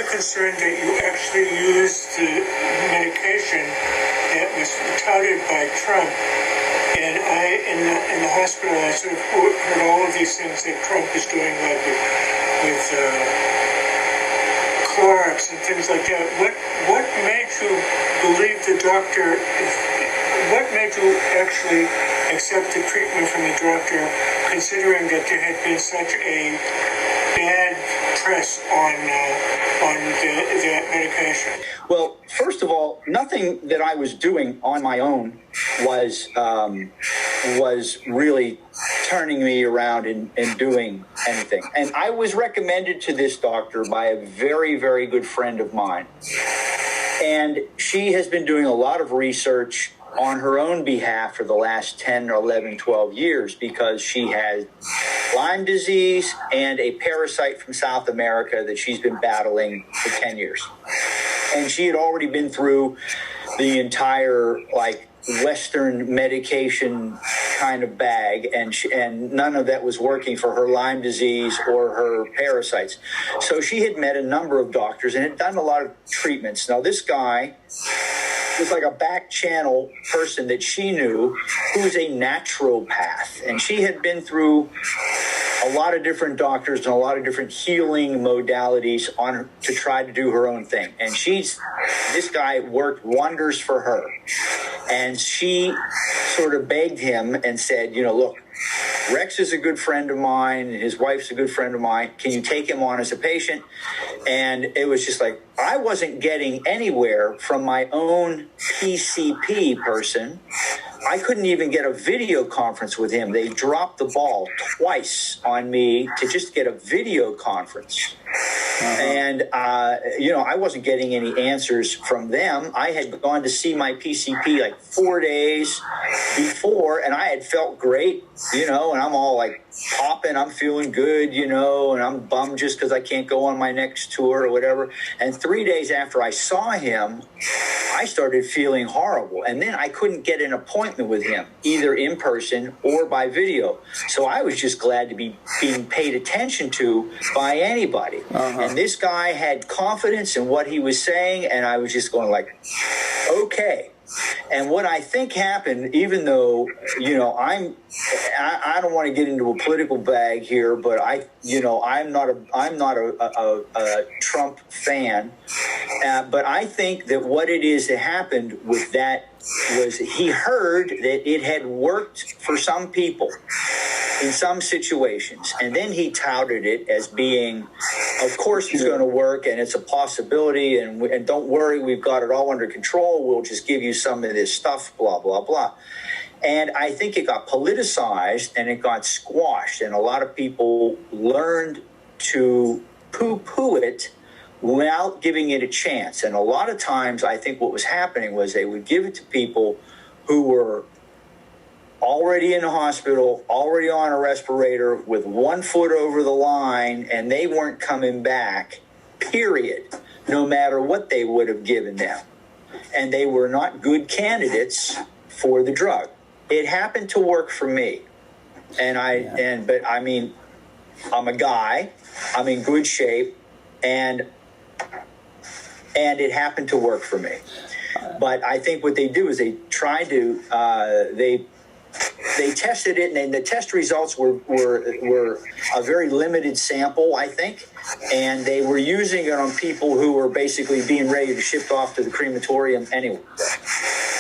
concerned that you actually used the medication that was touted by Trump. And in the hospital, I sort of heard all of these things that Trump is doing, like with Clorox and things like that. What made you believe the doctor? What made you actually accept the treatment from the doctor, considering that there had been such a bad press on that medication? Well, first of all, nothing that I was doing on my own was really turning me around and doing anything. And I was recommended to this doctor by a very, very good friend of mine. And she has been doing a lot of research on her own behalf for the last 10 or 11, 12 years because she has Lyme disease and a parasite from South America that she's been battling for 10 years. And she had already been through the entire, Western medication kind of bag, and none of that was working for her Lyme disease or her parasites. So she had met a number of doctors and had done a lot of treatments. Now, this guy was like a back channel person that she knew who was a naturopath, and she had been through a lot of different doctors and a lot of different healing modalities on her to try to do her own thing. And this guy worked wonders for her. And she sort of begged him and said, look, Rex is a good friend of mine. His wife's a good friend of mine. Can you take him on as a patient? And it was just like, I wasn't getting anywhere from my own PCP person. I couldn't even get a video conference with him. They dropped the ball twice on me to just get a video conference. And, I wasn't getting any answers from them. I had gone to see my PCP 4 days before, and I had felt great, and I'm all popping, I'm feeling good, and I'm bummed just because I can't go on my next tour or whatever. And 3 days after I saw him, I started feeling horrible. And then I couldn't get an appointment with him, either in person or by video. So I was just glad to be being paid attention to by anybody. And this guy had confidence in what he was saying, and I was just going okay. And what I think happened, even though, I don't want to get into a political bag here, but I'm not a Trump fan. But I think that what it is that happened with that was he heard that it had worked for some people in some situations. And then he touted it as being, of course it's going to work and it's a possibility. And don't worry, we've got it all under control. We'll just give you some of this stuff, blah, blah, blah. And I think it got politicized and it got squashed. And a lot of people learned to poo-poo it without giving it a chance. And a lot of times I think what was happening was they would give it to people who were already in the hospital, already on a respirator with 1 foot over the line, and they weren't coming back, period, no matter what they would have given them. And they were not good candidates for the drug. It happened to work for me. But I'm a guy, I'm in good shape, and it happened to work for me. But I think what they do is they try to, they tested it, and the test results were a very limited sample, I think, and they were using it on people who were basically being ready to ship off to the crematorium anyway.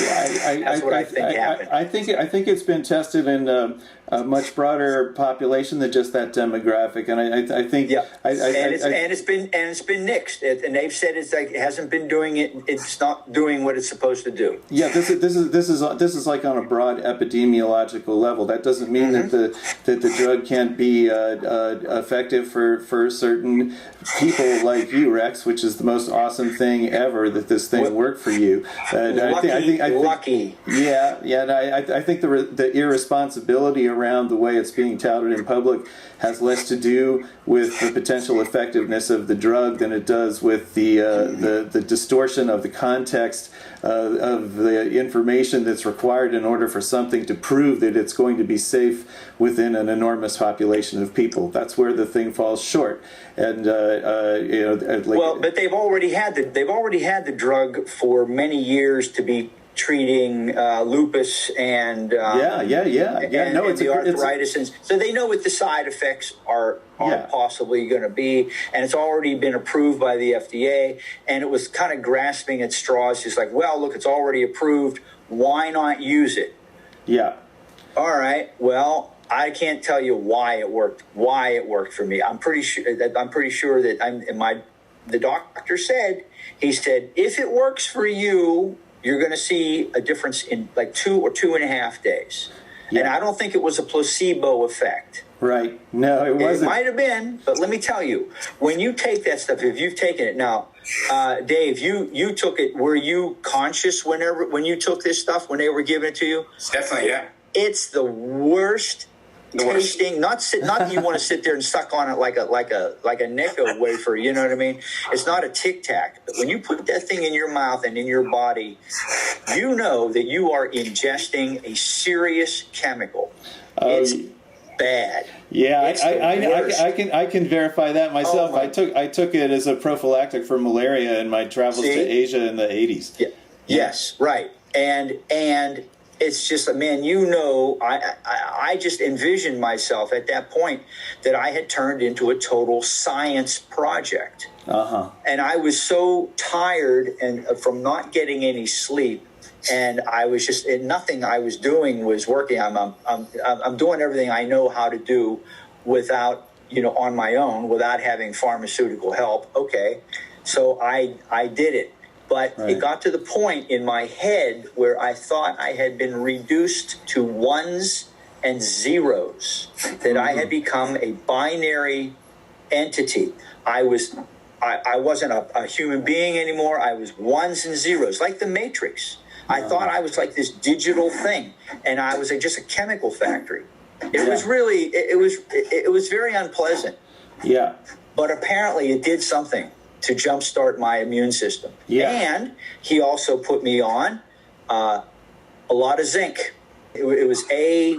Yeah, That's what I think happened. I think it's been tested in a much broader population than just that demographic, and I think it's been nixed, and they've said it hasn't been doing it. It's not doing what it's supposed to do. Yeah, this is like on a broad epidemiological level. That doesn't mean that the drug can't be effective for certain people like you, Rex, which is the most awesome thing ever that this thing worked for you. Lucky. Yeah, and I think the irresponsibility around around the way it's being touted in public has less to do with the potential effectiveness of the drug than it does with the distortion of the context of the information that's required in order for something to prove that it's going to be safe within an enormous population of people. That's where the thing falls short. And well, but they've already had the drug for many years to be treating lupus and it's the arthritis, and so they know what the side effects are possibly going to be, and it's already been approved by the FDA. And it was kind of grasping at straws, just like, well, look, it's already approved. Why not use it? Yeah. All right. Well, I can't tell you why it worked. Why it worked for me. I'm pretty sure that the doctor said, he said, if it works for you, you're going to see a difference in like 2 or 2.5 days. Yeah. And I don't think it was a placebo effect. Right. No, it wasn't. It might have been, but let me tell you, when you take that stuff, if you've taken it now, Dave, you took it. Were you conscious when you took this stuff, when they were giving it to you? Definitely, yeah. It's the worst. Tasting, not that you want to sit there and suck on it like a Necco wafer, you know what I mean? It's not a Tic Tac. But when you put that thing in your mouth and in your body, you know that you are ingesting a serious chemical. It's bad. Yeah, I can verify that myself. I took it as a prophylactic for malaria in my travels to Asia in the 80s. Yeah. Yes, right. And it's just, man, I just envisioned myself at that point that I had turned into a total science project. Uh-huh. And I was so tired and from not getting any sleep, and I was just, nothing I was doing was working. I'm doing everything I know how to do without, on my own, without having pharmaceutical help. Okay. So I did it. But It got to the point in my head where I thought I had been reduced to ones and zeros, that I had become a binary entity. I wasn't a human being anymore. I was ones and zeros, like the Matrix. I thought I was like this digital thing, and I was just a chemical factory. It was really, it was very unpleasant. Yeah. But apparently it did something to jumpstart my immune system. Yeah. And he also put me on a lot of zinc. It was A,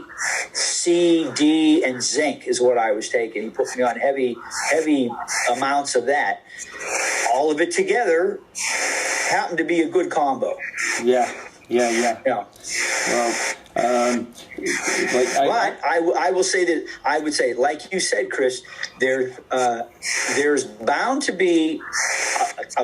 C, D, and zinc is what I was taking. He put me on heavy amounts of that. All of it together happened to be a good combo. Yeah. Well, but I will say that I would say, like you said, Chris, there's bound to be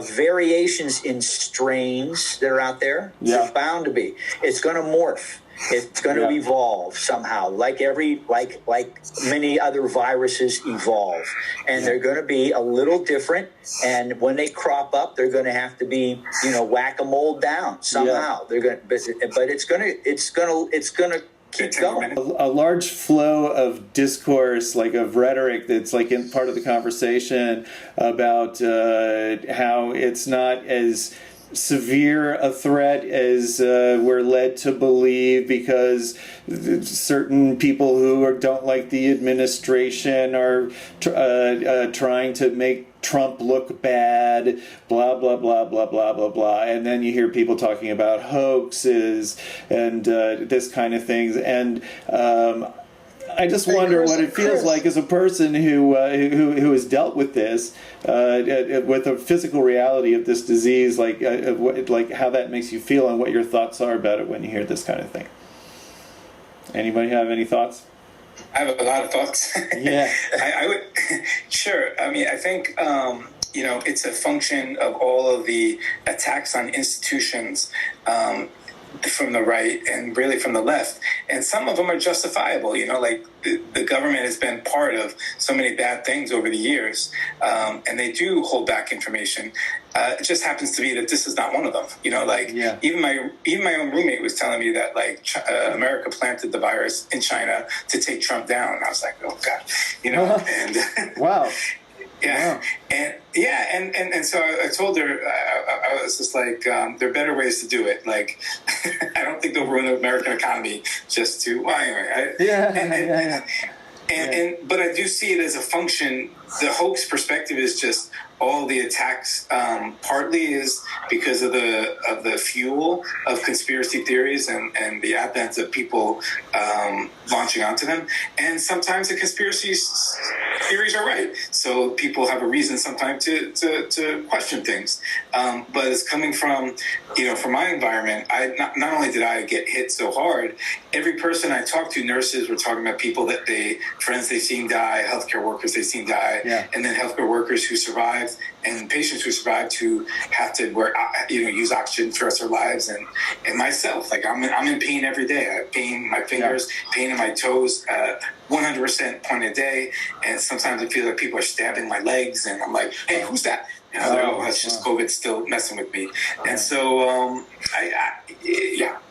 variations in strains that are out there. Yeah. There's bound to be. It's going to morph. It's going to evolve somehow, like many other viruses evolve, and they're going to be a little different. And when they crop up, they're going to have to be, whack-a-mole down somehow. Yeah. They're going, but it's going to keep going. A large flow of discourse, like of rhetoric, that's like in part of the conversation about how it's not as severe a threat as we're led to believe, because certain people who don't like the administration are trying to make Trump look bad, blah, blah, blah, blah, blah, blah, blah. And then you hear people talking about hoaxes and this kind of things. And I just wonder what it feels like as a person who has dealt with this, with the physical reality of this disease, like how that makes you feel and what your thoughts are about it when you hear this kind of thing. Anybody have any thoughts? I have a lot of thoughts. Yeah. I would, sure. I mean, I think, it's a function of all of the attacks on institutions, from the right and really from the left. And some of them are justifiable, like the government has been part of so many bad things over the years, and they do hold back information. It just happens to be that this is not one of them. Even my own roommate was telling me that America planted the virus in China to take Trump down. And I was like, oh God, and wow. Yeah, Wow. and so I told her, I was just like, there are better ways to do it. Like, I don't think they'll ruin the American economy just to. Well, anyway, but I do see it as a function. The hoax perspective is just all the attacks. Partly is because of the fuel of conspiracy theories and the advent of people launching onto them. And sometimes the conspiracy theories are right, so people have a reason sometimes to question things. But it's coming from, from my environment. Not only did I get hit so hard, every person I talked to, nurses were talking about people that friends they've seen die, healthcare workers they've seen die, and then healthcare workers who survived and patients who survived who have to use oxygen for the rest of their lives, and myself, like I'm in pain every day. I have pain in my fingers, pain in my toes, 100% point a day, and sometimes I feel like people are stabbing my legs, and I'm like, hey, who's that? That's just COVID still messing with me, and so